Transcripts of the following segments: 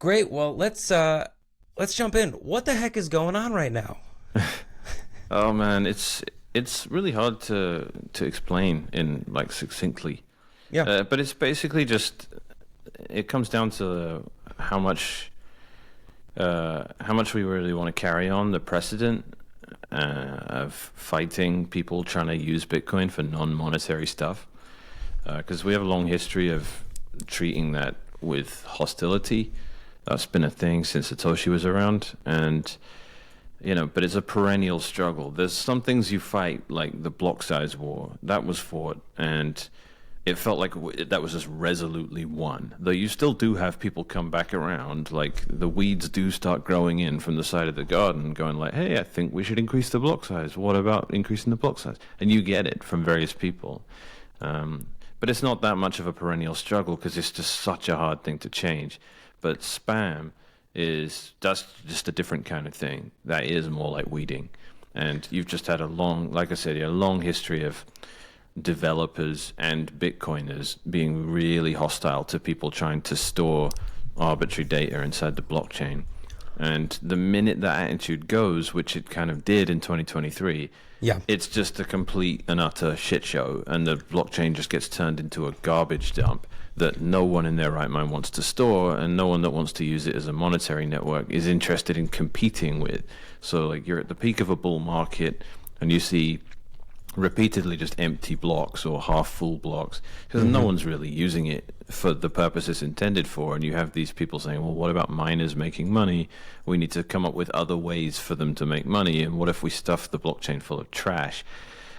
Great. Well, let's jump in. What the heck is going on right now? Oh man, it's really hard to explain in like succinctly. Yeah. But it's basically just it comes down to how much we really want to carry on the precedent of fighting people trying to use Bitcoin for non-monetary stuff. Because we have a long history of treating that with hostility. That's been a thing since Satoshi was around, and but it's a perennial struggle. There's some things you fight, like the block size war, that was fought, and it felt like that was just resolutely won. Though you still do have people come back around, like the weeds do start growing in from the side of the garden, going like, "Hey, I think we should increase the block size. What about increasing the block size?" And you get it from various people. But it's not that much of a perennial struggle because it's just such a hard thing to change. But spam that's just a different kind of thing. That is more like weeding. And you've just had like I said, a long history of developers and Bitcoiners being really hostile to people trying to store arbitrary data inside the blockchain. And the minute that attitude goes, which it kind of did in 2023, Yeah. it's just a complete and utter shit show, and the blockchain just gets turned into a garbage dump that no one in their right mind wants to store, and no one that wants to use it as a monetary network is interested in competing with. So like you're at the peak of a bull market, and you see repeatedly just empty blocks or half full blocks because no one's really using it for the purpose it's intended for, and you have these people saying, well, what about miners making money? We need to come up with other ways for them to make money, and what if we stuff the blockchain full of trash?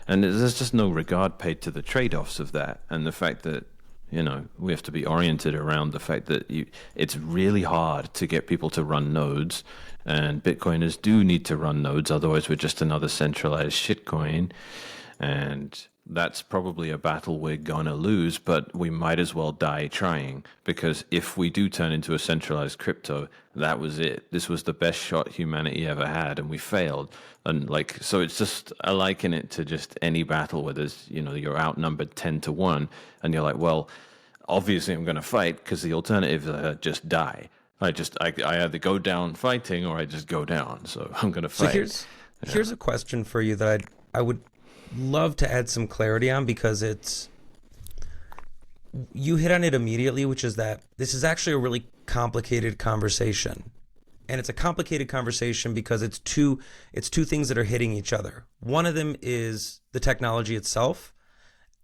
And there's just no regard paid to the trade-offs of that, and the fact that we have to be oriented around the fact that it's really hard to get people to run nodes, and Bitcoiners do need to run nodes, otherwise we're just another centralized shitcoin. And that's probably a battle we're going to lose, but we might as well die trying, because if we do turn into a centralized crypto, that was it. This was the best shot humanity ever had, and we failed. And so it's just, I liken it to just any battle where there's, you're outnumbered 10-1, and you're like, well, obviously I'm going to fight, because the alternative is just die. I either go down fighting or I just go down. So I'm going to fight. So here's a question for you that I would love to add some clarity on, because you hit on it immediately, which is that this is actually a really complicated conversation. And it's a complicated conversation because it's two things that are hitting each other. One of them is the technology itself.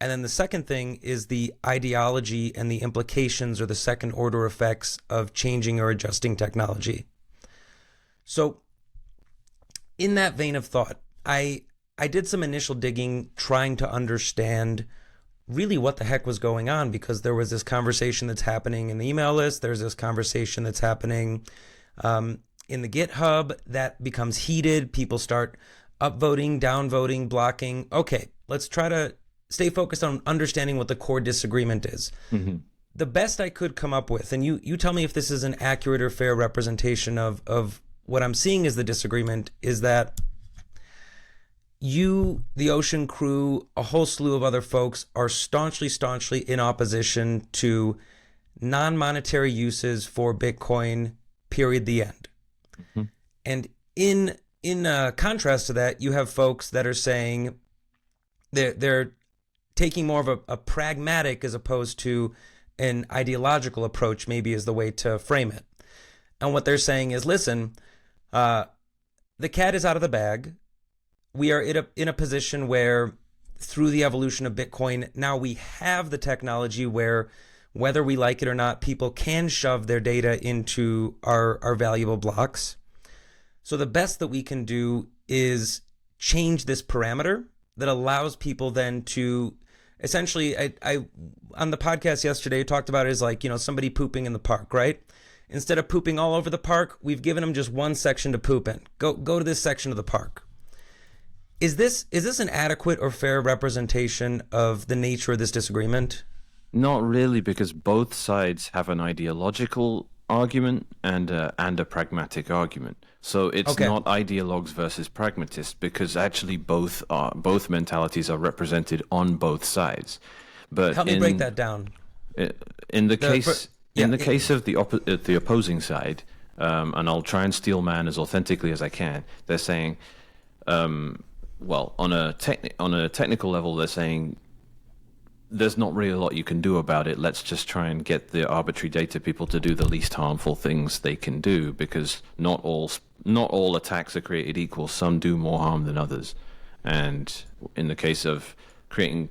And then the second thing is the ideology and the implications or the second order effects of changing or adjusting technology. So in that vein of thought, I did some initial digging trying to understand really what the heck was going on, because there was this conversation that's happening in the email list. There's this conversation that's happening in the GitHub that becomes heated. People start upvoting, downvoting, blocking. Okay, let's try to stay focused on understanding what the core disagreement is. Mm-hmm. The best I could come up with, and you tell me if this is an accurate or fair representation of what I'm seeing as the disagreement, is that you, the Ocean crew, a whole slew of other folks are staunchly in opposition to non-monetary uses for Bitcoin, period, the end. Mm-hmm. And in contrast to that, you have folks that are saying they're taking more of a pragmatic as opposed to an ideological approach, maybe is the way to frame it. And what they're saying is, listen, the cat is out of the bag. We are in a position where, through the evolution of Bitcoin, now we have the technology where, whether we like it or not, people can shove their data into our valuable blocks. So the best that we can do is change this parameter that allows people then to essentially, I on the podcast yesterday talked about it as like, somebody pooping in the park, right? Instead of pooping all over the park, we've given them just one section to poop in. Go to this section of the park. Is this an adequate or fair representation of the nature of this disagreement? Not really, because both sides have an ideological argument and a pragmatic argument. So it's Okay. not ideologues versus pragmatists, because actually both mentalities are represented on both sides. But Help me break that down. in the case In Yeah. the case of the opposing side, and I'll try and steel man as authentically as I can, they're saying, well, on a technical level, they're saying there's not really a lot you can do about it. Let's just try and get the arbitrary data people to do the least harmful things they can do, because not all attacks are created equal. Some do more harm than others. And in the case of creating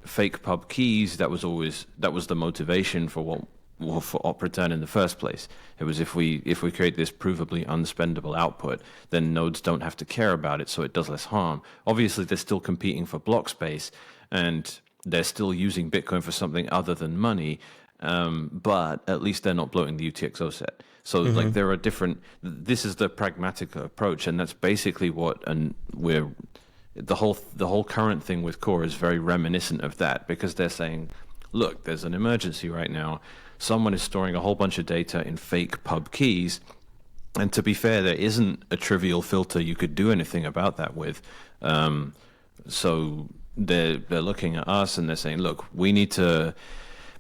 fake pub keys, that was the motivation for OpReturn in the first place. It was, if we create this provably unspendable output, then nodes don't have to care about it, so it does less harm. Obviously, they're still competing for block space, and they're still using Bitcoin for something other than money, but at least they're not bloating the UTXO set. So like there are different. This is the pragmatic approach, and that's basically what the whole current thing with Core is very reminiscent of that, because they're saying, look, there's an emergency right now. Someone is storing a whole bunch of data in fake pub keys, and to be fair, there isn't a trivial filter you could do anything about that with. So they're looking at us and they're saying, look, we need to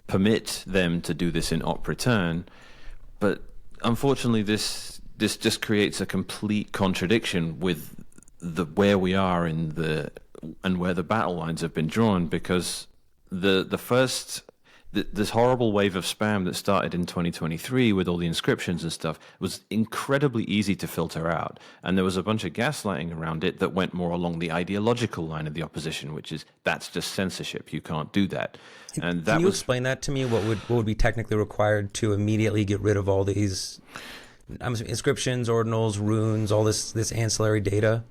permit them to do this in OpReturn, but unfortunately, this just creates a complete contradiction with where we are and where the battle lines have been drawn, because this horrible wave of spam that started in 2023 with all the inscriptions and stuff was incredibly easy to filter out. And there was a bunch of gaslighting around it that went more along the ideological line of the opposition, which is, that's just censorship. You can't do that. And Can you explain that to me? What would be technically required to immediately get rid of all these inscriptions, ordinals, runes, all this ancillary data?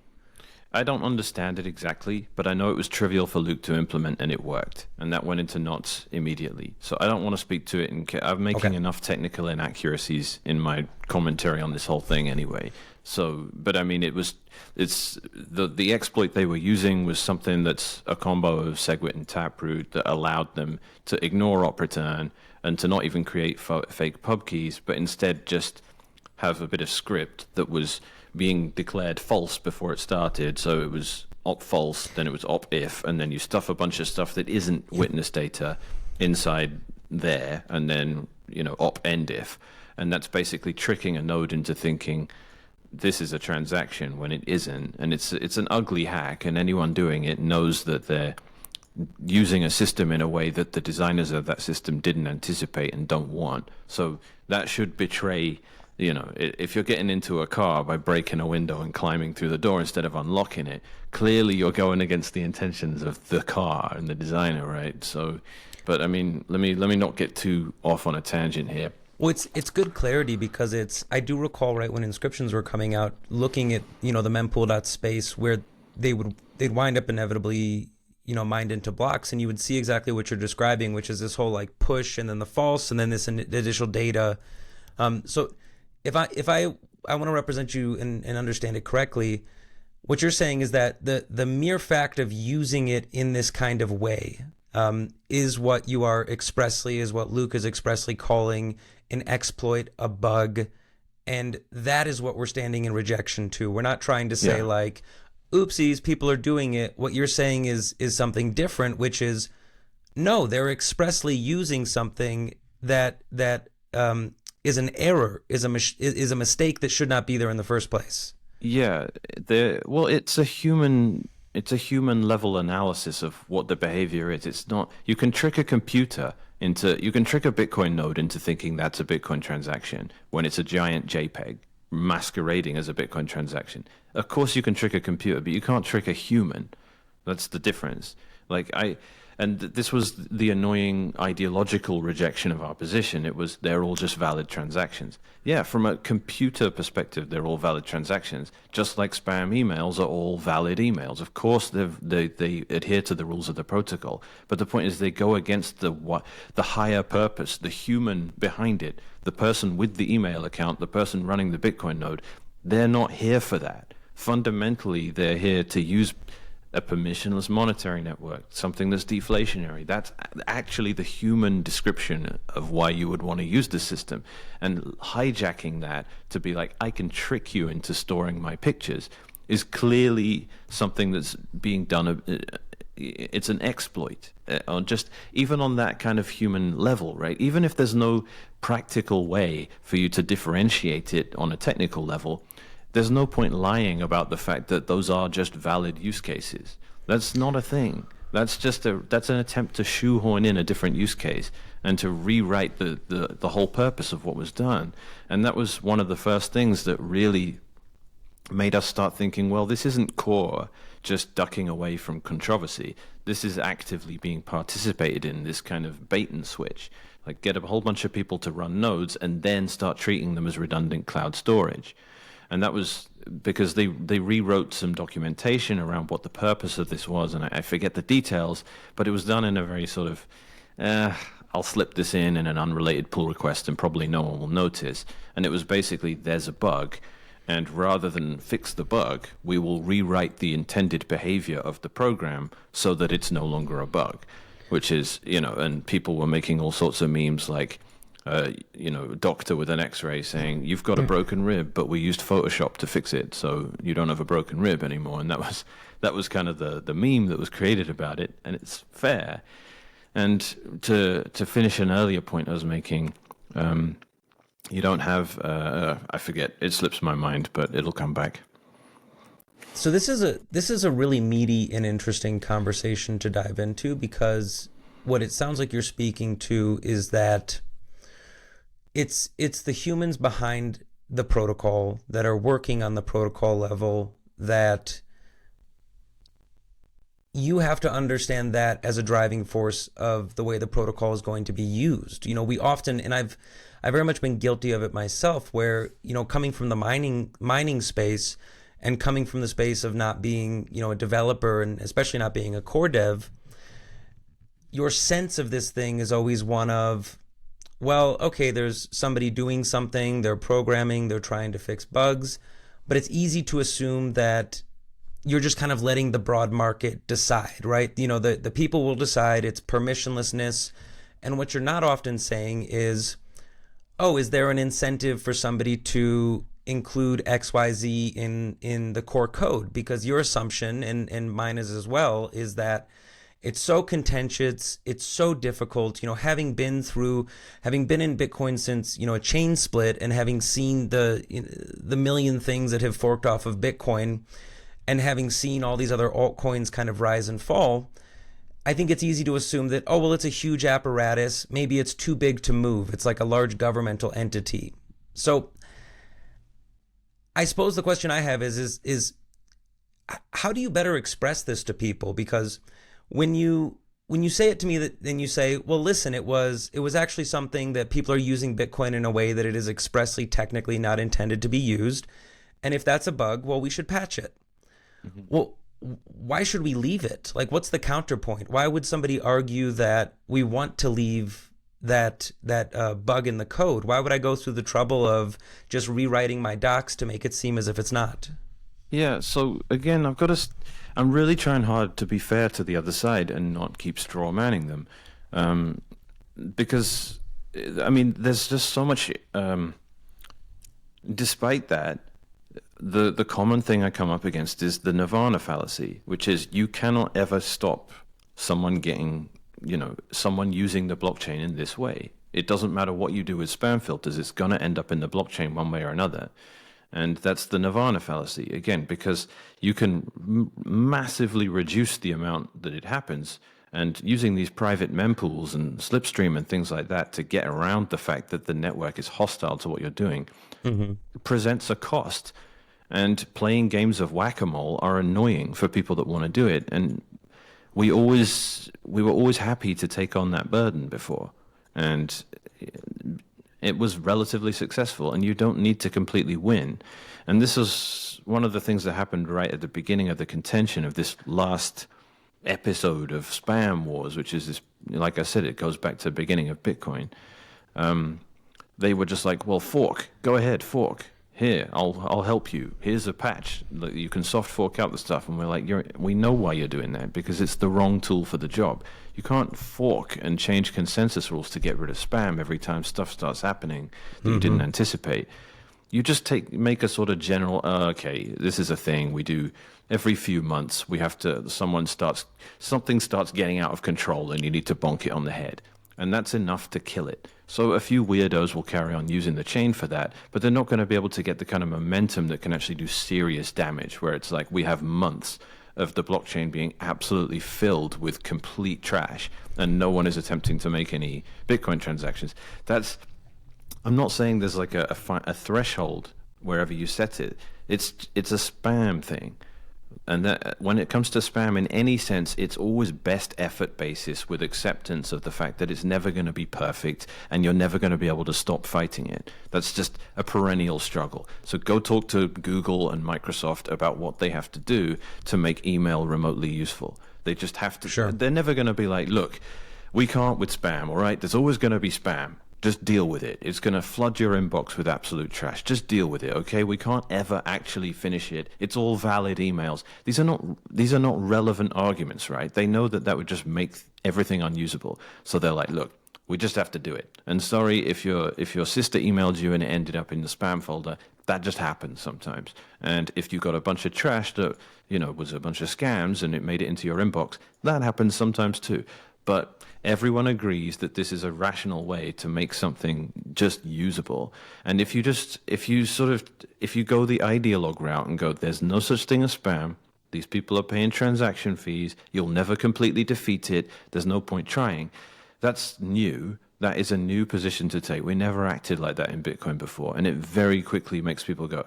I don't understand it exactly, but I know it was trivial for Luke to implement, and it worked, and that went into knots immediately. So I don't want to speak to it, I'm making enough technical inaccuracies in my commentary on this whole thing anyway. So, but I mean, it's the exploit they were using was something that's a combo of SegWit and Taproot that allowed them to ignore OpReturn and to not even create fake pub keys, but instead just have a bit of script that was being declared false before it started. So it was op false, then it was op if, and then you stuff a bunch of stuff that isn't witness data inside there, and then, op end if. And that's basically tricking a node into thinking this is a transaction when it isn't. And it's an ugly hack, and anyone doing it knows that they're using a system in a way that the designers of that system didn't anticipate and don't want. So that should betray, if you're getting into a car by breaking a window and climbing through the door instead of unlocking it, clearly you're going against the intentions of the car and the designer, right? So, but I mean, let me not get too off on a tangent here. Well, it's good clarity, because I do recall, right, when inscriptions were coming out, looking at, the mempool.space, where they'd wind up inevitably, mined into blocks, and you would see exactly what you're describing, which is this whole like push and then the false and then this additional data. So if I want to represent you and understand it correctly, what you're saying is that the mere fact of using it in this kind of way is what Luke is expressly calling an exploit, a bug, and that is what we're standing in rejection to. We're not trying to say like, oopsies, people are doing it. What you're saying is something different, which is, no, they're expressly using something that is an error, is a mistake that should not be there in the first place. Yeah, it's a human level analysis of what the behavior is. It's not, you can trick a Bitcoin node into thinking that's a Bitcoin transaction when it's a giant JPEG masquerading as a Bitcoin transaction. Of course you can trick a computer, but you can't trick a human. That's the difference. And this was the annoying ideological rejection of our position. It was, they're all just valid transactions. Yeah, from a computer perspective, they're all valid transactions, just like spam emails are all valid emails. Of course, they adhere to the rules of the protocol. But the point is, they go against the higher purpose, the human behind it, the person with the email account, the person running the Bitcoin node. They're not here for that. Fundamentally, they're here to use a permissionless monetary network, something that's deflationary. That's actually the human description of why you would want to use the system. And hijacking that to be like, I can trick you into storing my pictures, is clearly something that's being done it's an exploit, or just even on that kind of human level, right? Even if there's no practical way for you to differentiate it on a technical level, there's no point lying about the fact that those are just valid use cases. That's not a thing. That's an attempt to shoehorn in a different use case and to rewrite the whole purpose of what was done. And that was one of the first things that really made us start thinking, well, this isn't core just ducking away from controversy. This is actively being participated in, this kind of bait and switch. Like, get a whole bunch of people to run nodes and then start treating them as redundant cloud storage. And that was because they rewrote some documentation around what the purpose of this was, and I forget the details, but it was done in a very sort of, I'll slip this in an unrelated pull request and probably no one will notice. And it was basically, there's a bug, and rather than fix the bug, we will rewrite the intended behavior of the program so that it's no longer a bug, which is, and people were making all sorts of memes like, doctor with an x-ray saying, you've got a broken rib, but we used Photoshop to fix it, so you don't have a broken rib anymore. And that was kind of the meme that was created about it, and it's fair. And to finish an earlier point I was making, you don't have, I forget, it slips my mind, but it'll come back. So this is a really meaty and interesting conversation to dive into, because what it sounds like you're speaking to is that it's the humans behind the protocol that are working on the protocol level, that you have to understand that as a driving force of the way the protocol is going to be used. We often, and I've very much been guilty of it myself, where, coming from the mining space and coming from the space of not being, a developer, and especially not being a core dev, your sense of this thing is always one of, well, okay, there's somebody doing something, they're programming, they're trying to fix bugs, but it's easy to assume that you're just kind of letting the broad market decide, right? The people will decide, it's permissionlessness. And what you're not often saying is, oh, is there an incentive for somebody to include XYZ in the core code? Because your assumption, and mine is as well, is that it's so contentious, it's so difficult, having been in Bitcoin since, a chain split, and having seen the million things that have forked off of Bitcoin, and having seen all these other altcoins kind of rise and fall, I think it's easy to assume that, oh, well, it's a huge apparatus. Maybe it's too big to move. It's like a large governmental entity. So I suppose the question I have is how do you better express this to people? Because when you say it to me, then you say, well, listen, it was actually something that people are using Bitcoin in a way that it is expressly technically not intended to be used. And if that's a bug, well, we should patch it. Mm-hmm. Well, why should we leave it? Like, what's the counterpoint? Why would somebody argue that we want to leave that bug in the code? Why would I go through the trouble of just rewriting my docs to make it seem as if it's not? Yeah, so again, I'm really trying hard to be fair to the other side and not keep straw manning them. Because, I mean, there's just so much, despite that, the common thing I come up against is the nirvana fallacy, which is you cannot ever stop someone getting, someone using the blockchain in this way. It doesn't matter what you do with spam filters, it's going to end up in the blockchain one way or another. And that's the nirvana fallacy, again, because you can massively reduce the amount that it happens, and using these private mempools and slipstream and things like that to get around the fact that the network is hostile to what you're doing presents a cost. And playing games of whack-a-mole are annoying for people that want to do it. And we were always happy to take on that burden before. And it was relatively successful, and you don't need to completely win. And this was one of the things that happened right at the beginning of the contention of this last episode of Spam Wars, which is this, like I said, it goes back to the beginning of Bitcoin. They were just like, well, fork, go ahead, fork. Here, I'll help you. Here's a patch. You can soft fork out the stuff. And we're like, we know why you're doing that, because it's the wrong tool for the job. You can't fork and change consensus rules to get rid of spam every time stuff starts happening that you didn't anticipate. You just make a sort of general, okay, this is a thing we do every few months. We have to, something starts getting out of control and you need to bonk it on the head. And that's enough to kill it. So a few weirdos will carry on using the chain for that, but they're not going to be able to get the kind of momentum that can actually do serious damage, where it's like we have months of the blockchain being absolutely filled with complete trash and no one is attempting to make any Bitcoin transactions. I'm not saying there's like a threshold wherever you set it. It's a spam thing. And that, when it comes to spam in any sense, it's always best effort basis with acceptance of the fact that it's never going to be perfect and you're never going to be able to stop fighting it. That's just a perennial struggle. So go talk to Google and Microsoft about what they have to do to make email remotely useful. They just have to. Sure. They're never going to be like, look, we can't with spam, all right? There's always going to be spam. Just deal with it. It's going to flood your inbox with absolute trash. Just deal with it, okay? We can't ever actually finish it. It's all valid emails. These are not relevant arguments, right? They know that would just make everything unusable. So they're like, look, we just have to do it. And sorry if your sister emailed you and it ended up in the spam folder. That just happens sometimes. And if you got a bunch of trash that, was a bunch of scams and it made it into your inbox, that happens sometimes too. But everyone agrees that this is a rational way to make something just usable. And if you go the ideologue route and go, there's no such thing as spam, these people are paying transaction fees, you'll never completely defeat it, there's no point trying. That's new. That is a new position to take. We never acted like that in Bitcoin before. And it very quickly makes people go,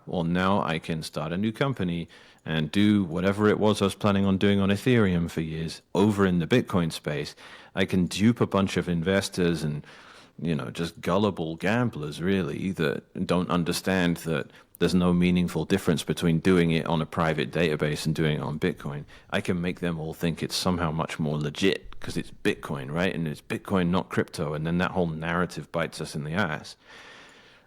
well, now I can start a new company and do whatever it was I was planning on doing on Ethereum for years over in the Bitcoin space. I can dupe a bunch of investors and, just gullible gamblers, really, that don't understand that there's no meaningful difference between doing it on a private database and doing it on Bitcoin. I can make them all think it's somehow much more legit because it's Bitcoin, right? And it's Bitcoin, not crypto. And then that whole narrative bites us in the ass.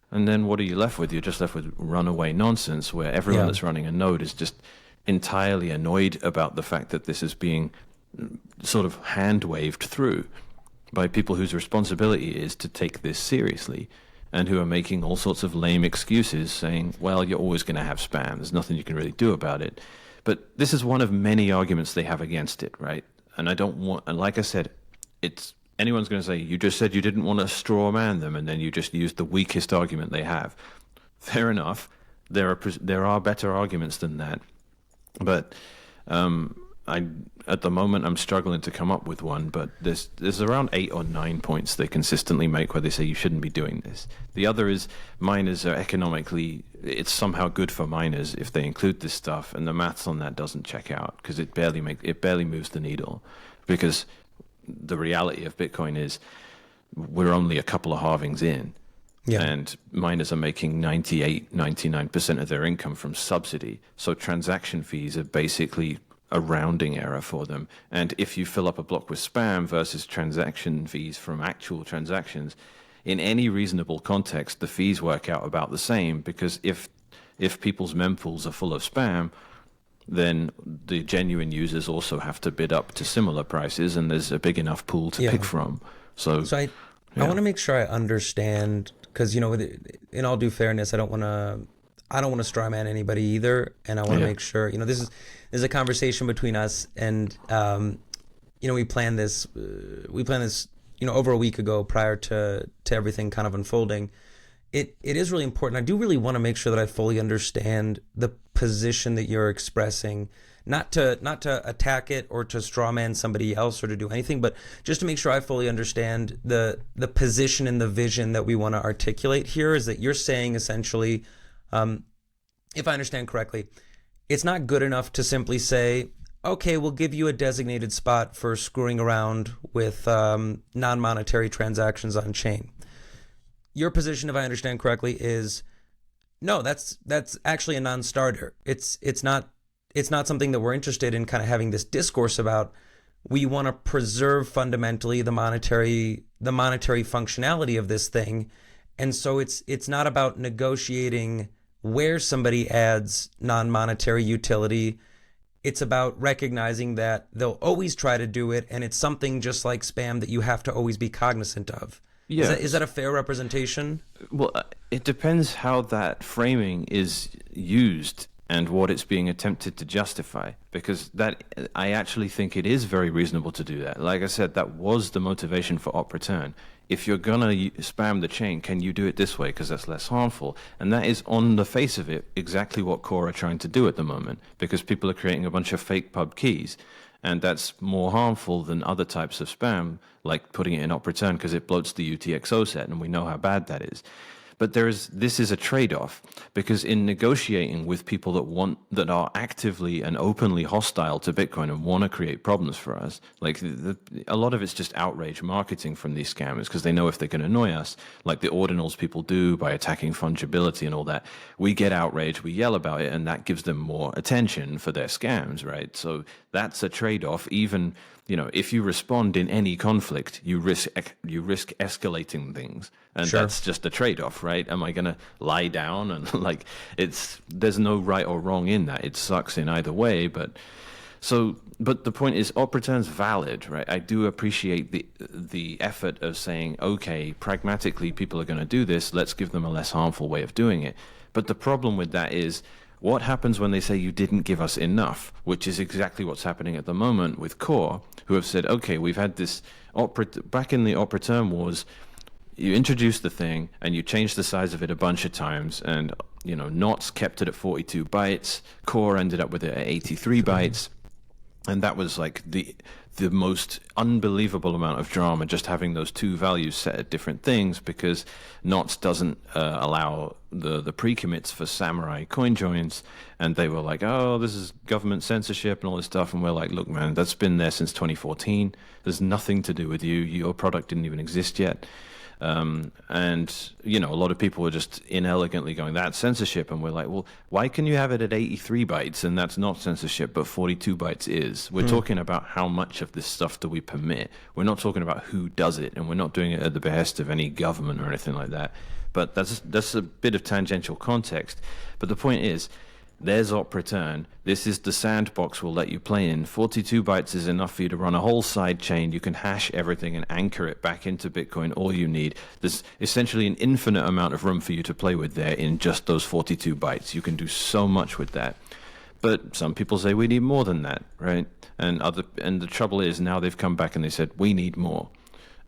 And then what are you left with? You're just left with runaway nonsense where everyone that's running a node is just entirely annoyed about the fact that this is being sort of hand-waved through by people whose responsibility is to take this seriously and who are making all sorts of lame excuses saying, well, you're always going to have spam. There's nothing you can really do about it. But this is one of many arguments they have against it, right? And like I said, anyone's going to say, you just said you didn't want to straw man them, and then you just used the weakest argument they have. Fair enough. There are better arguments than that. But at the moment, I'm struggling to come up with one, but there's around 8 or 9 points they consistently make where they say you shouldn't be doing this. The other is miners are it's somehow good for miners if they include this stuff, and the maths on that doesn't check out because it barely moves the needle, because the reality of Bitcoin is we're only a couple of halvings in, and miners are making 99% of their income from subsidy. So transaction fees are basically a rounding error for them. And if you fill up a block with spam versus transaction fees from actual transactions, in any reasonable context, the fees work out about the same, because if people's mempools are full of spam, then the genuine users also have to bid up to similar prices, and there's a big enough pool to pick from. So I want to make sure I understand, because in all due fairness, I don't want to straw man anybody either, and I want to make sure this is a conversation between us, and we planned this over a week ago prior to everything kind of unfolding. It is really important. I do really want to make sure that I fully understand the position that you're expressing, not to attack it or to strawman somebody else or to do anything, but just to make sure I fully understand the position and the vision that we want to articulate here. Is that you're saying essentially, if I understand correctly, it's not good enough to simply say, okay, we'll give you a designated spot for screwing around with non-monetary transactions on chain. Your position, if I understand correctly, is no, that's actually a non-starter. It's not something that we're interested in kind of having this discourse about. We want to preserve fundamentally the monetary functionality of this thing. And so it's not about negotiating where somebody adds non-monetary utility. It's about recognizing that they'll always try to do it, and it's something just like spam that you have to always be cognizant of. Yeah. Is that a fair representation? Well, it depends how that framing is used and what it's being attempted to justify. Because that, I actually think it is very reasonable to do that. Like I said, that was the motivation for OpReturn. If you're gonna spam the chain, can you do it this way? Because that's less harmful. And that is, on the face of it, exactly what Core are trying to do at the moment. Because people are creating a bunch of fake pub keys. And that's more harmful than other types of spam, like putting it in OpReturn, because it bloats the UTXO set, and we know how bad that is. But this is a trade-off, because in negotiating with people that are actively and openly hostile to Bitcoin and want to create problems for us, like a lot of it's just outrage marketing from these scammers, because they know if they can annoy us, like the ordinals people do by attacking fungibility and all that, we get outraged, we yell about it, and that gives them more attention for their scams, right? So that's a trade-off. Even, if you respond in any conflict, you risk escalating things, and Sure. that's just a trade-off, right? Am I going to lie down and there's no right or wrong in that. It sucks in either way, but the point is, OpReturn's valid, right? I do appreciate the effort of saying, okay, pragmatically, people are going to do this. Let's give them a less harmful way of doing it. But the problem with that is, what happens when they say you didn't give us enough, which is exactly what's happening at the moment with Core, who have said, okay, we've had this back in the OpReturn wars, you introduced the thing and you changed the size of it a bunch of times, and Knots kept it at 42 bytes, Core ended up with it at 83 bytes, and that was like the most unbelievable amount of drama, just having those two values set at different things, because Knots doesn't allow the pre-commits for Samurai coin joins, and they were like, oh, this is government censorship and all this stuff, and we're like, look, man, that's been there since 2014. There's nothing to do with you. Your product didn't even exist yet. And a lot of people were just inelegantly going, that's censorship. And we're like, well, why can you have it at 83 bytes and that's not censorship, but 42 bytes is? We're talking about how much of this stuff do we permit. We're not talking about who does it, and we're not doing it at the behest of any government or anything like that. But that's a bit of tangential context. But the point is, there's OpReturn. This is the sandbox we'll let you play in. 42 bytes is enough for you to run a whole side chain. You can hash everything and anchor it back into Bitcoin, all you need. There's essentially an infinite amount of room for you to play with there in just those 42 bytes. You can do so much with that. But some people say we need more than that, right? And the trouble is, now they've come back and they said, we need more.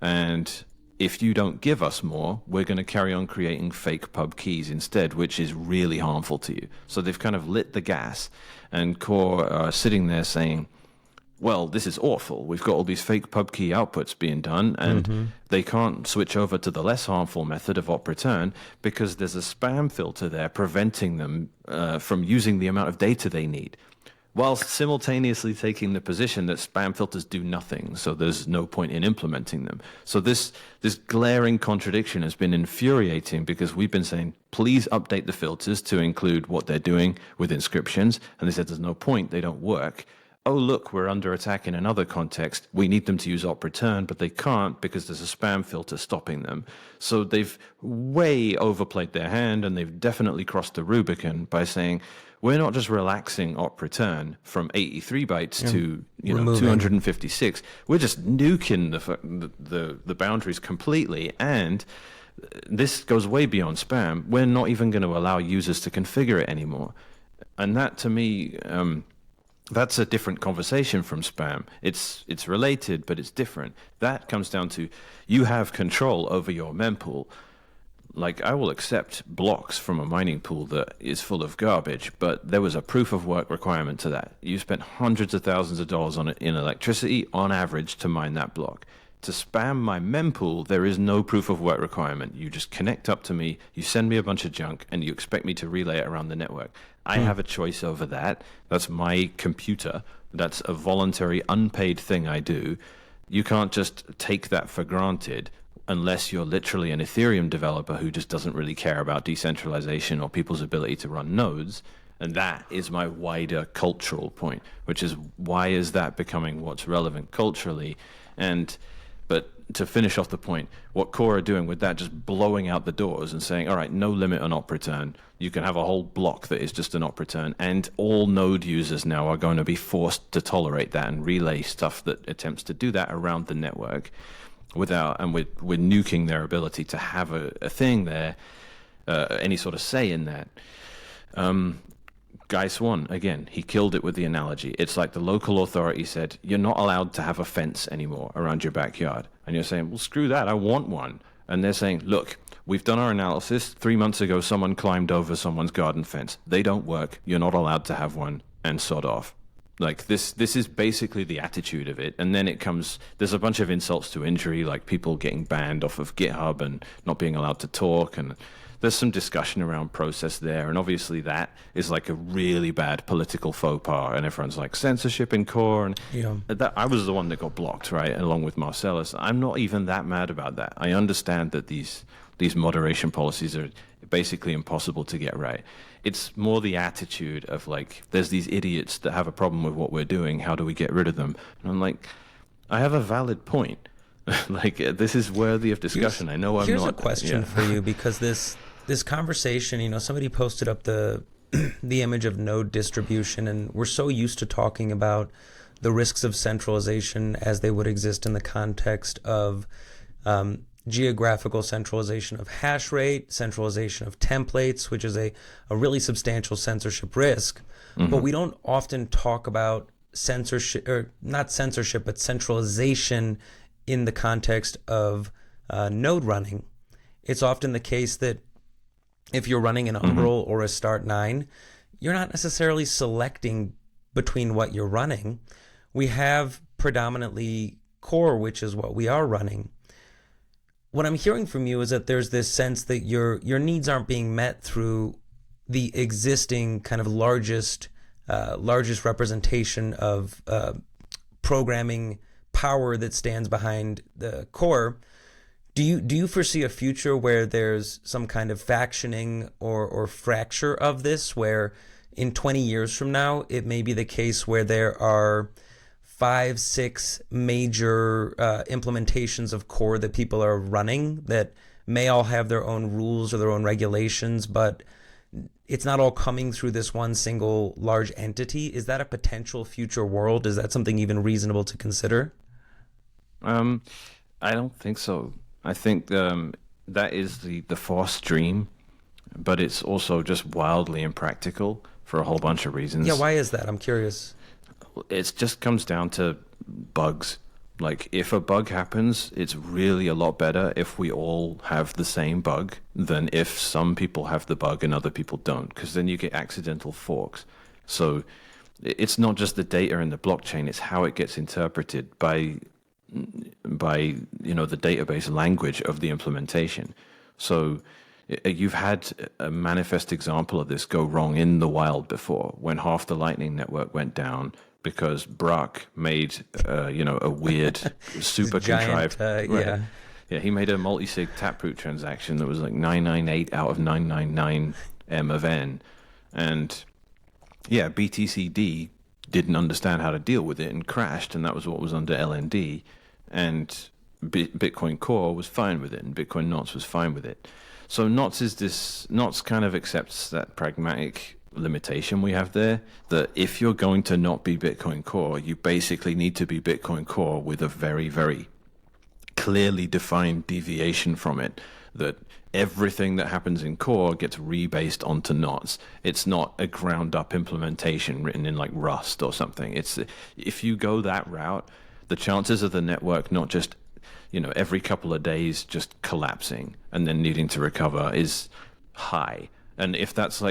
And if you don't give us more, we're going to carry on creating fake pub keys instead, which is really harmful to you. So they've kind of lit the gas, and Core are sitting there saying, well, this is awful. We've got all these fake pub key outputs being done, and they can't switch over to the less harmful method of OpReturn because there's a spam filter there preventing them from using the amount of data they need, whilst simultaneously taking the position that spam filters do nothing, so there's no point in implementing them. So this glaring contradiction has been infuriating, because we've been saying, please update the filters to include what they're doing with inscriptions, and they said there's no point, they don't work. Oh, look, we're under attack in another context. We need them to use OpReturn, but they can't because there's a spam filter stopping them. So they've way overplayed their hand, and they've definitely crossed the Rubicon by saying, we're not just relaxing OpReturn from 83 bytes to 256. We're just nuking the boundaries completely, and this goes way beyond spam. We're not even going to allow users to configure it anymore. And that, to me, that's a different conversation from spam. It's related, but it's different. That comes down to, you have control over your mempool. Like, I will accept blocks from a mining pool that is full of garbage, but there was a proof of work requirement to that. You spent hundreds of thousands of dollars on it in electricity on average to mine that block. To spam my mempool, there is no proof of work requirement. You just connect up to me, you send me a bunch of junk, and you expect me to relay it around the network. I have a choice over that. That's my computer. That's a voluntary, unpaid thing I do. You can't just take that for granted unless you're literally an Ethereum developer who just doesn't really care about decentralization or people's ability to run nodes. And that is my wider cultural point, which is, why is that becoming what's relevant culturally? But to finish off the point, what Core are doing with that, just blowing out the doors and saying, all right, no limit on OpReturn. You can have a whole block that is just an OpReturn, and all node users now are going to be forced to tolerate that and relay stuff that attempts to do that around the network. and we're nuking their ability to have a thing there, any sort of say in that. Guy Swan, again, he killed it with the analogy. It's like the local authority said, you're not allowed to have a fence anymore around your backyard. And you're saying, well, screw that, I want one. And they're saying, look, we've done our analysis. 3 months ago, someone climbed over someone's garden fence. They don't work. You're not allowed to have one, and sod off. Like, this is basically the attitude of it. And then there's a bunch of insults to injury, like people getting banned off of GitHub and not being allowed to talk, and there's some discussion around process there, and obviously that is like a really bad political faux pas, and everyone's like censorship in core, and that I was the one that got blocked, right, along with Marcellus. I'm not even that mad about that. I understand that these moderation policies are basically impossible to get right. It's more the attitude of like, there's these idiots that have a problem with what we're doing, how do we get rid of them? And I'm like, I have a valid point. Like, this is worthy of discussion. I know I'm not. Here's a question for you, because this conversation, somebody posted up the image of node distribution, and we're so used to talking about the risks of centralization as they would exist in the context of geographical centralization of hash rate, centralization of templates, which is a really substantial censorship risk. Mm-hmm. But we don't often talk about censorship, or not censorship, but centralization in the context of node running. It's often the case that if you're running an Umbrel or a Start9, you're not necessarily selecting between what you're running. We have predominantly core, which is what we are running. What I'm hearing from you is that there's this sense that your needs aren't being met through the existing kind of largest representation of programming power that stands behind the core. Do you foresee a future where there's some kind of factioning or fracture of this, where in 20 years from now, it may be the case where there are 5-6 major implementations of core that people are running that may all have their own rules or their own regulations, but it's not all coming through this one single large entity? Is that a potential future world? Is that something even reasonable to consider? I don't think so. I think that is the forced dream, but it's also just wildly impractical for a whole bunch of reasons. Yeah, why is that? I'm curious. It just comes down to bugs. Like, if a bug happens, it's really a lot better if we all have the same bug than if some people have the bug and other people don't, because then you get accidental forks. So it's not just the data in the blockchain, it's how it gets interpreted by the database language of the implementation. So you've had a manifest example of this go wrong in the wild before, when half the Lightning Network went down because Brock made a weird super giant, contrived he made a multi-sig taproot transaction that was like 998 out of 999 M of n, and BTCD didn't understand how to deal with it and crashed, and that was what was under LND. And Bitcoin Core was fine with it, and Bitcoin Knots was fine with it. So Knots kind of accepts that pragmatic limitation we have there, that if you're going to not be Bitcoin Core, you basically need to be Bitcoin Core with a very, very clearly defined deviation from it, that everything that happens in Core gets rebased onto Knots. It's not a ground up implementation written in like Rust or something. It's, if you go that route, the chances of the network not just, every couple of days just collapsing and then needing to recover is high. And if there's now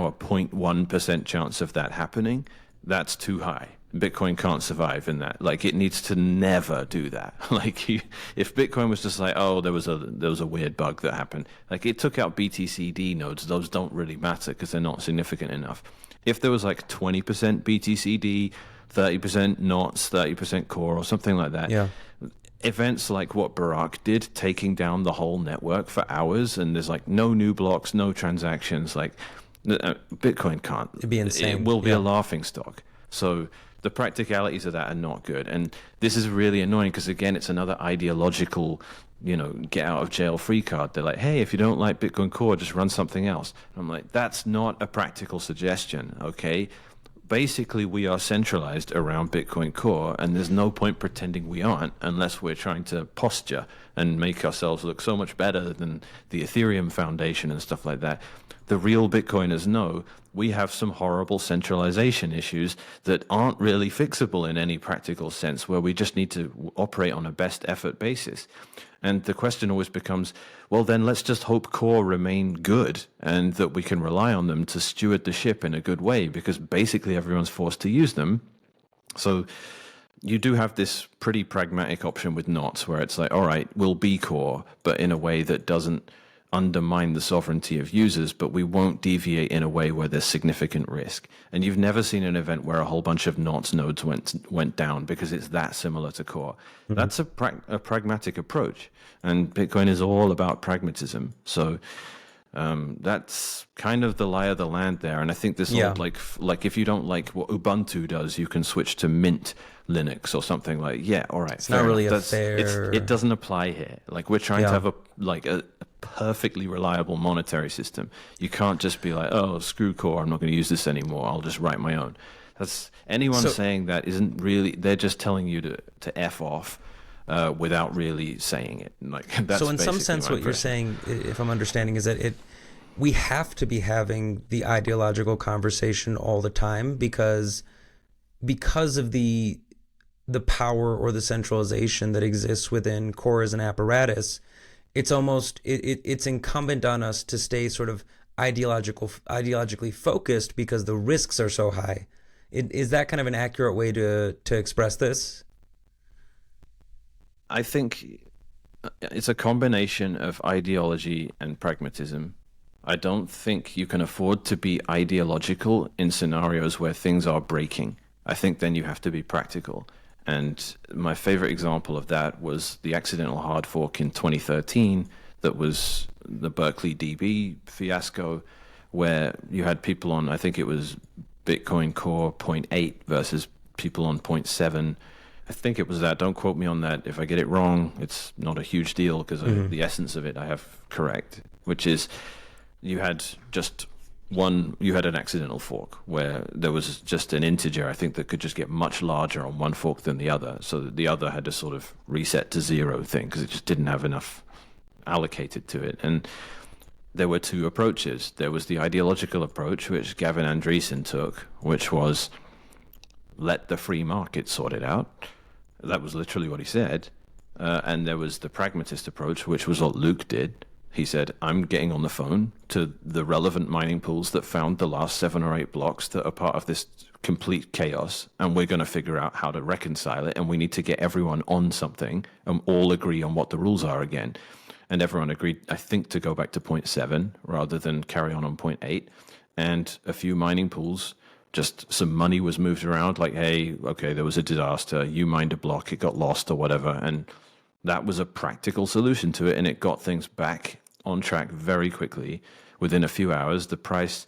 a 0.1% chance of that happening, that's too high. Bitcoin can't survive in that. Like, it needs to never do that. Like, if Bitcoin was just like, oh, there was a weird bug that happened, like, it took out BTCD nodes, those don't really matter because they're not significant enough. If there was like 20% BTCD, 30% Knots, 30% Core, or something like that, events like what Barak did, taking down the whole network for hours, and there's like no new blocks, no transactions, like Bitcoin can't. It'd be insane. It will be a laughing stock. So the practicalities of that are not good. And this is really annoying because, again, it's another ideological, get out of jail free card. They're like, hey, if you don't like Bitcoin Core, just run something else. And I'm like, that's not a practical suggestion, okay? basically we are centralized around Bitcoin Core, and there's no point pretending we aren't unless we're trying to posture and make ourselves look so much better than the Ethereum Foundation and stuff like that. The real Bitcoiners know we have some horrible centralization issues that aren't really fixable in any practical sense, where we just need to operate on a best effort basis. And the question always becomes, well, then let's just hope core remain good and that we can rely on them to steward the ship in a good way, because basically everyone's forced to use them. So you do have this pretty pragmatic option with knots where it's like, all right, we'll be core, but in a way that doesn't undermine the sovereignty of users, but we won't deviate in a way where there's significant risk. And you've never seen an event where a whole bunch of knots nodes went down, because it's that similar to core. Mm-hmm. That's a pragmatic approach, and Bitcoin is all about pragmatism. So that's kind of the lie of the land there. And I think this old, like if you don't like what Ubuntu does, you can switch to Mint Linux or something. Like, yeah, all right, it's not really a fair. It doesn't apply here. Like, we're trying to have a perfectly reliable monetary system. You can't just be like, oh, screw core, I'm not going to use this anymore, I'll just write my own. That's anyone saying that isn't really, they're just telling you to F off without really saying it. Like, that's so in some sense what you're saying, if I'm understanding, is that we have to be having the ideological conversation all the time because of the power or the centralization that exists within core as an apparatus. It's almost it's incumbent on us to stay sort of ideologically focused because the risks are so high. Is that kind of an accurate way to express this? I think it's a combination of ideology and pragmatism. I don't think you can afford to be ideological in scenarios where things are breaking. I think then you have to be practical. And my favorite example of that was the accidental hard fork in 2013 that was the Berkeley DB fiasco, where you had people on, I think it was Bitcoin Core 0.8 versus people on 0.7. I think it was that. Don't quote me on that. If I get it wrong, it's not a huge deal, because the essence of it I have correct, which is you had an accidental fork where there was just an integer, I think, that could just get much larger on one fork than the other. So the other had to sort of reset to zero thing because it just didn't have enough allocated to it. And there were two approaches. There was the ideological approach, which Gavin Andresen took, which was let the free market sort it out. That was literally what he said. And there was the pragmatist approach, which was what Luke did. He said, I'm getting on the phone to the relevant mining pools that found the last 7 or 8 blocks that are part of this complete chaos, and we're going to figure out how to reconcile it, and we need to get everyone on something and all agree on what the rules are again. And everyone agreed, I think, to go back to 0.7 rather than carry on 0.8. And a few mining pools, just some money was moved around, like, hey, okay, there was a disaster, you mined a block, it got lost or whatever, and that was a practical solution to it, and it got things back on track very quickly. Within a few hours, the price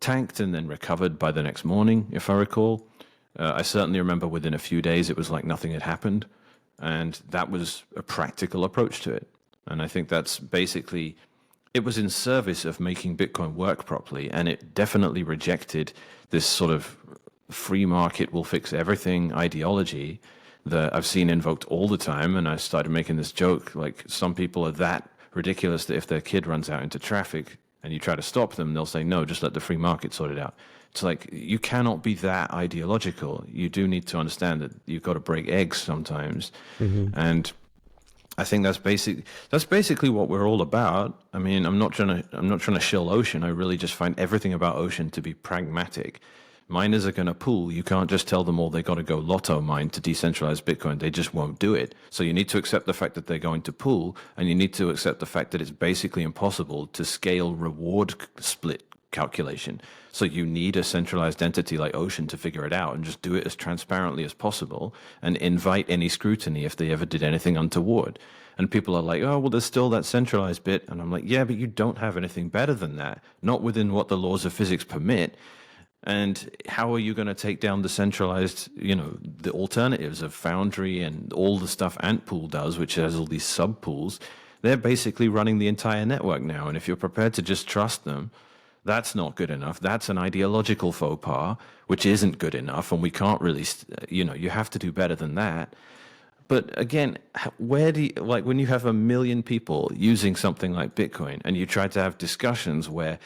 tanked and then recovered by the next morning, if I recall. I certainly remember within a few days it was like nothing had happened, and that was a practical approach to it. And I think that's basically, it was in service of making Bitcoin work properly, and it definitely rejected this sort of free market will fix everything ideology that I've seen invoked all the time. And I started making this joke, like, some people are that ridiculous that if their kid runs out into traffic and you try to stop them, they'll say, no, just let the free market sort it out. It's like, you cannot be that ideological. You do need to understand that you've got to break eggs sometimes. And I think that's basically what we're all about. I mean, I'm not trying to shill Ocean. I really just find everything about Ocean to be pragmatic. Miners are going to pool. You can't just tell them all they got to go lotto mine to decentralize Bitcoin. They just won't do it. So you need to accept the fact that they're going to pool, and you need to accept the fact that it's basically impossible to scale reward split calculation. So you need a centralized entity like Ocean to figure it out, and just do it as transparently as possible and invite any scrutiny if they ever did anything untoward. And people are like, oh, well, there's still that centralized bit. And I'm like, yeah, but you don't have anything better than that, not within what the laws of physics permit. And how are you going to take down the centralized, the alternatives of Foundry and all the stuff Antpool does, which has all these sub-pools? They're basically running the entire network now. And if you're prepared to just trust them, That's not good enough. That's an ideological faux pas, which isn't good enough. And we can't really, you have to do better than that. But again, where do you, like when you have 1 million people using something like Bitcoin and you try to have discussions where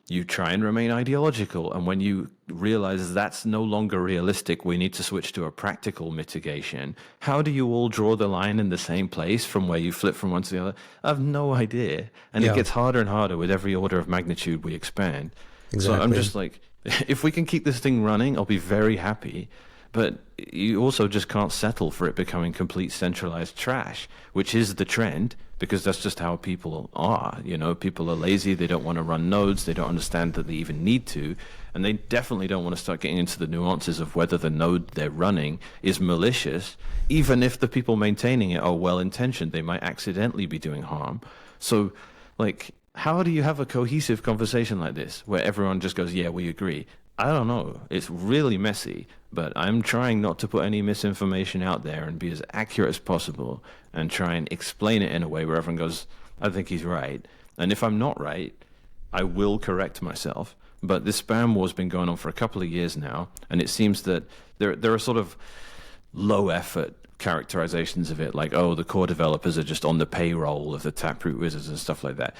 you try and remain ideological, and when you realize that's no longer realistic, we need to switch to a practical mitigation, how do you all draw the line in the same place from where you flip from one to the other? I have no idea. And it Yeah, gets harder and harder with every order of magnitude we expand. So I'm exactly. just like, if we can keep this thing running, I'll be very happy. But you also just can't settle for it becoming complete centralized trash, which is the trend, because that's just how people are. People are lazy. They don't want to run nodes. They don't understand that they even need to. And they definitely don't want to start getting into the nuances of whether the node they're running is malicious. Even if the people maintaining it are well-intentioned, they might accidentally be doing harm. So, like, how do you have a cohesive conversation like this where everyone just goes, yeah, we agree? I don't know. It's really messy, but I'm trying not to put any misinformation out there and be as accurate as possible and try and explain it in a way where everyone goes, I think he's right. And if I'm not right, I will correct myself. But this spam war's been going on for a couple of years now, and it seems that there are sort of low effort characterizations of it, like, oh, the core developers are just on the payroll of the Taproot wizards and stuff like that.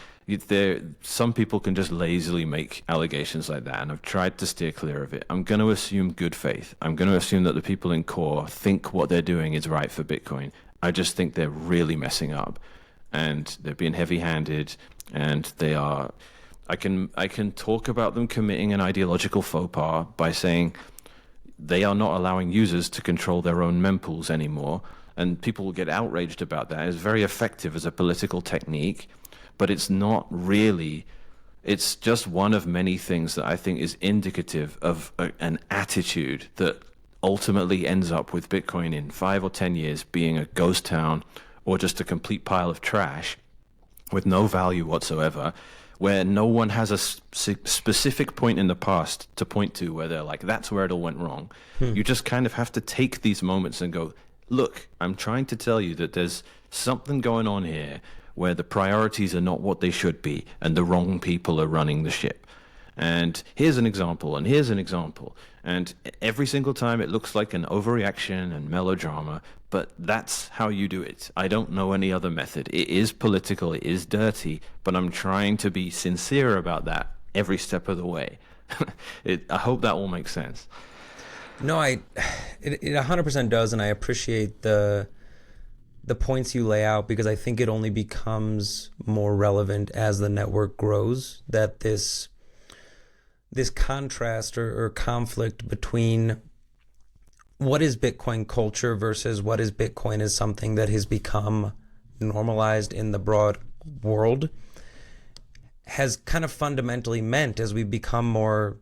Some people can just lazily make allegations like that, and I've tried to steer clear of it. I'm going to assume good faith. I'm going to assume that the people in core think what they're doing is right for Bitcoin. I just think they're really messing up, and they're being heavy-handed, and they are. I can talk about them committing an ideological faux pas by saying they are not allowing users to control their own mempools anymore, and people will get outraged about that. It's very effective as a political technique, but it's not really. It's just one of many things that I think is indicative of an attitude that ultimately ends up with Bitcoin in 5 or 10 years being a ghost town or just a complete pile of trash with no value whatsoever, where no one has a specific point in the past to point to where they're like, that's where it all went wrong. You just kind of have to take these moments and go, look, I'm trying to tell you that there's something going on here where the priorities are not what they should be and the wrong people are running the ship. And here's an example, and here's an example. And every single time it looks like an overreaction and melodrama, but that's how you do it. I don't know any other method. It is political, it is dirty, but I'm trying to be sincere about that every step of the way. I hope that all makes sense. No, it 100% does, and I appreciate the points you lay out, because I think it only becomes more relevant as the network grows, that this contrast or conflict between what is Bitcoin culture versus what is Bitcoin as something that has become normalized in the broad world has kind of fundamentally meant, as we become more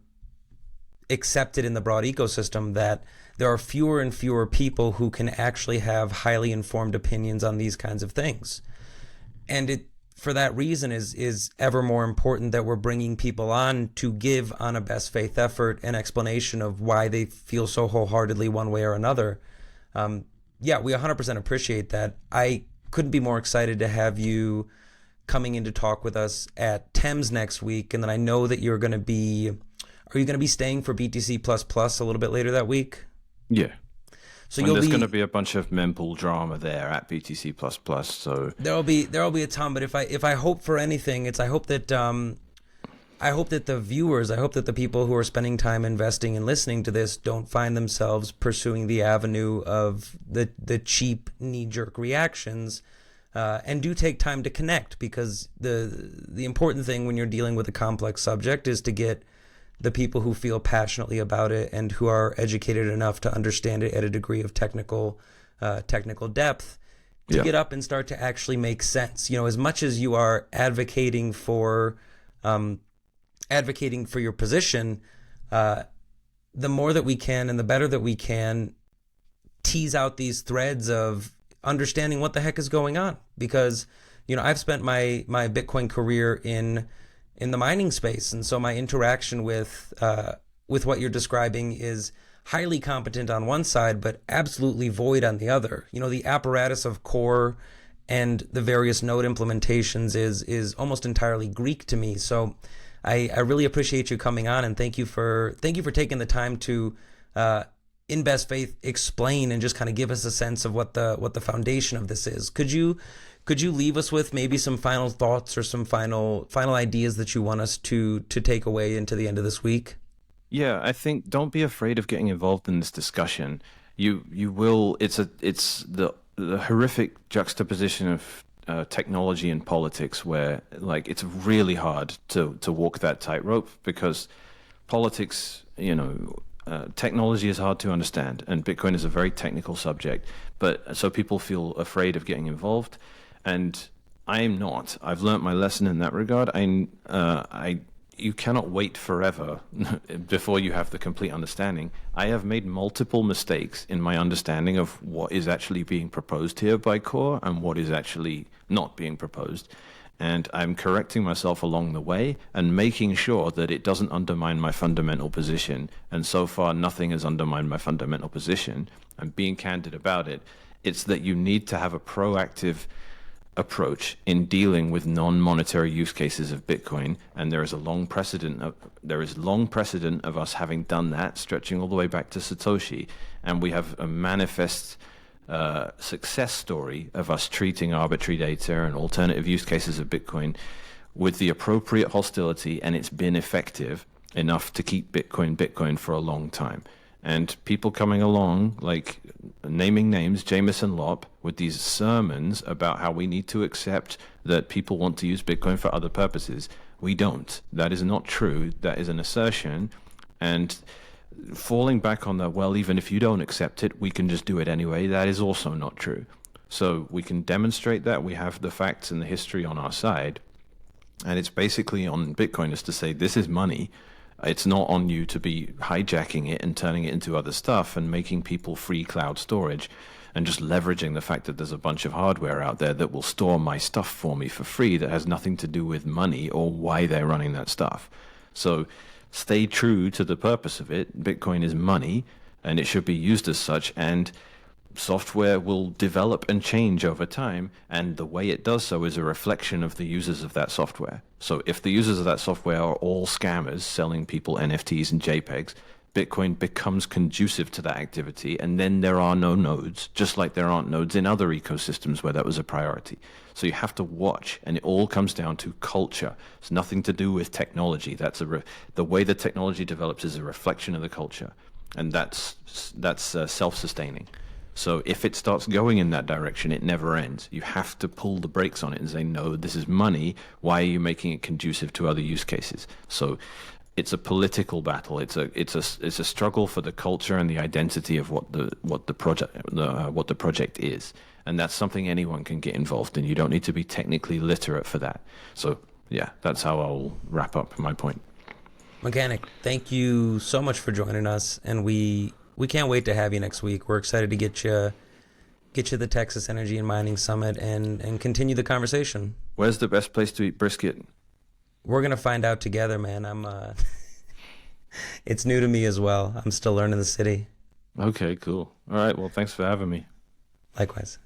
accepted in the broad ecosystem, that there are fewer and fewer people who can actually have highly informed opinions on these kinds of things. And it, for that reason, is ever more important that we're bringing people on to give, on a best faith effort, an explanation of why they feel so wholeheartedly one way or another. Yeah, we 100% appreciate that. I couldn't be more excited to have you coming in to talk with us at Thames next week. And then I know that you're going to be, are you going to be staying for BTC++ a little bit later that week? Yeah. So and you'll there's be, going to be a bunch of mempool drama there at BTC++. So there'll be a ton. But if I hope for anything, it's I hope that the viewers, I hope that the people who are spending time investing and listening to this don't find themselves pursuing the avenue of the cheap knee-jerk reactions, and do take time to connect, because the important thing when you're dealing with a complex subject is to get the people who feel passionately about it and who are educated enough to understand it at a degree of technical depth to get up and start to actually make sense. You know, as much as you are advocating for your position, the more that we can and the better that we can tease out these threads of understanding what the heck is going on. Because, you know, I've spent my Bitcoin career in the mining space, and so my interaction with what you're describing is highly competent on one side, but absolutely void on the other. You know, the apparatus of core and the various node implementations is almost entirely Greek to me. So I really appreciate you coming on, and thank you for taking the time to in best faith explain and just kind of give us a sense of what the foundation of this is. Could you leave us with maybe some final thoughts or some final ideas that you want us to take away into the end of this week? Yeah, I think don't be afraid of getting involved in this discussion. You will. It's the horrific juxtaposition of technology and politics, where like it's really hard to walk that tightrope because politics, technology is hard to understand, and Bitcoin is a very technical subject. But so people feel afraid of getting involved, and I am not. I've learnt my lesson in that regard. You cannot wait forever before you have the complete understanding. I have made multiple mistakes in my understanding of what is actually being proposed here by Core and what is actually not being proposed. And I'm correcting myself along the way and making sure that it doesn't undermine my fundamental position. And so far, nothing has undermined my fundamental position. I'm being candid about it. It's that you need to have a proactive approach in dealing with non-monetary use cases of Bitcoin, and there is long precedent of us having done that, stretching all the way back to Satoshi, and we have a manifest success story of us treating arbitrary data and alternative use cases of Bitcoin with the appropriate hostility, and it's been effective enough to keep Bitcoin for a long time. And people coming along, like naming names, Jameson Lopp, with these sermons about how we need to accept that people want to use Bitcoin for other purposes. We don't. That is not true. That is an assertion. And falling back on the, well, even if you don't accept it, we can just do it anyway, that is also not true. So we can demonstrate that. We have the facts and the history on our side. And it's basically on Bitcoiners to say, this is money. It's not on you to be hijacking it and turning it into other stuff and making people free cloud storage and just leveraging the fact that there's a bunch of hardware out there that will store my stuff for me for free that has nothing to do with money or why they're running that stuff. So stay true to the purpose of it. Bitcoin is money and it should be used as such, and software will develop and change over time, and the way it does so is a reflection of the users of that software. So if the users of that software are all scammers selling people NFTs and JPEGs, Bitcoin becomes conducive to that activity, and then there are no nodes, just like there aren't nodes in other ecosystems where that was a priority. So you have to watch, and it all comes down to culture. It's nothing to do with technology. The way the technology develops is a reflection of the culture, and that's self-sustaining. So if it starts going in that direction, it never ends. You have to pull the brakes on it and say, no, this is money. Why are you making it conducive to other use cases? So it's a political battle. It's a struggle for the culture and the identity of what the project is. And that's something anyone can get involved in. You don't need to be technically literate for that. So yeah, that's how I'll wrap up my point. Mechanic, thank you so much for joining us, and we can't wait to have you next week. We're excited to get you the Texas Energy and Mining Summit and continue the conversation. Where's the best place to eat brisket? We're gonna find out together, man. It's new to me as well. I'm still learning the city. Okay, cool. All right, well, thanks for having me. Likewise.